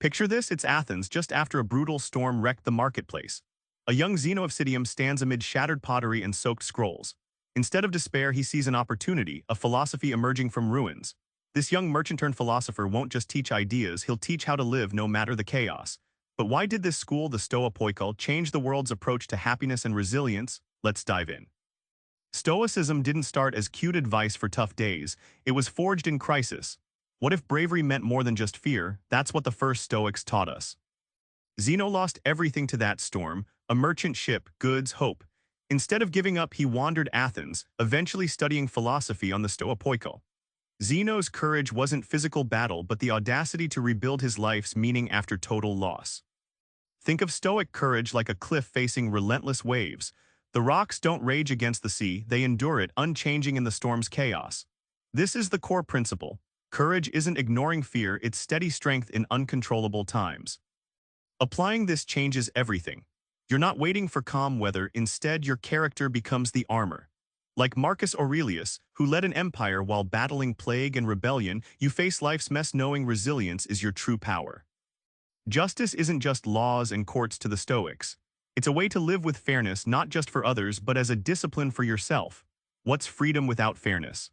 Picture this, it's Athens just after a brutal storm wrecked the marketplace. A young Zeno of Citium stands amid shattered pottery and soaked scrolls. Instead of despair, he sees an opportunity, a philosophy emerging from ruins. This young merchant-turned-philosopher won't just teach ideas, he'll teach how to live no matter the chaos. But why did this school, the Stoics, change the world's approach to happiness and resilience? Let's dive in. Stoicism didn't start as cute advice for tough days, it was forged in crisis. What if bravery meant more than just fear? That's what the first Stoics taught us. Zeno lost everything to that storm, a merchant ship, goods, hope. Instead of giving up, he wandered Athens, eventually studying philosophy on the Stoics. Zeno's courage wasn't physical battle but the audacity to rebuild his life's meaning after total loss. Think of Stoic courage like a cliff facing relentless waves. The rocks don't rage against the sea, they endure it, unchanging in the storm's chaos. This is the core principle. Courage isn't ignoring fear, it's steady strength in uncontrollable times. Applying this changes everything. You're not waiting for calm weather, instead your character becomes the armor. Like Marcus Aurelius, who led an empire while battling plague and rebellion, you face life's mess knowing resilience is your true power. Justice isn't just laws and courts to the Stoics. It's a way to live with fairness not just for others but as a discipline for yourself. What's freedom without fairness?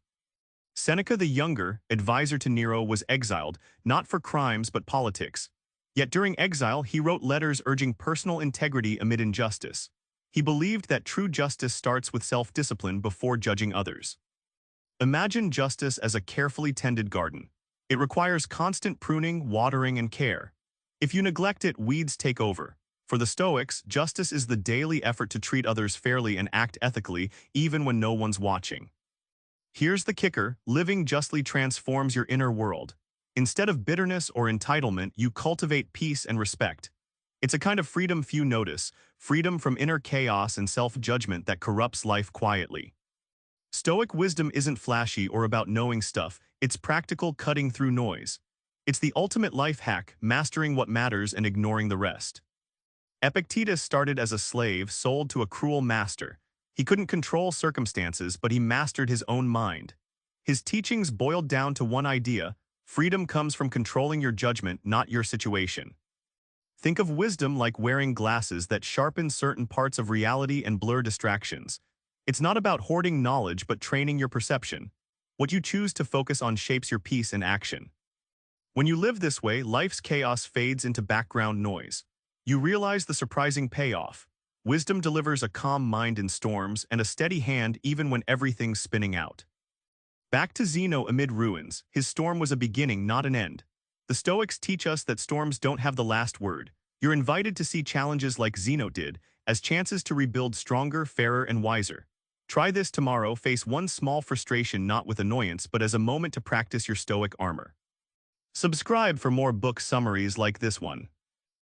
Seneca the Younger, advisor to Nero, was exiled, not for crimes but politics. Yet during exile, he wrote letters urging personal integrity amid injustice. He believed that true justice starts with self-discipline before judging others. Imagine justice as a carefully tended garden. It requires constant pruning, watering, and care. If you neglect it, weeds take over. For the Stoics, justice is the daily effort to treat others fairly and act ethically, even when no one's watching. Here's the kicker, living justly transforms your inner world. Instead of bitterness or entitlement, you cultivate peace and respect. It's a kind of freedom few notice, freedom from inner chaos and self-judgment that corrupts life quietly. Stoic wisdom isn't flashy or about knowing stuff, it's practical, cutting through noise. It's the ultimate life hack, mastering what matters and ignoring the rest. Epictetus started as a slave sold to a cruel master. He couldn't control circumstances, but he mastered his own mind. His teachings boiled down to one idea: freedom comes from controlling your judgment, not your situation. Think of wisdom like wearing glasses that sharpen certain parts of reality and blur distractions. It's not about hoarding knowledge but training your perception. What you choose to focus on shapes your peace and action. When you live this way, life's chaos fades into background noise. You realize the surprising payoff. Wisdom delivers a calm mind in storms and a steady hand even when everything's spinning out. Back to Zeno amid ruins, his storm was a beginning, not an end. The Stoics teach us that storms don't have the last word. You're invited to see challenges like Zeno did, as chances to rebuild stronger, fairer, and wiser. Try this tomorrow, face one small frustration not with annoyance but as a moment to practice your Stoic armor. Subscribe for more book summaries like this one.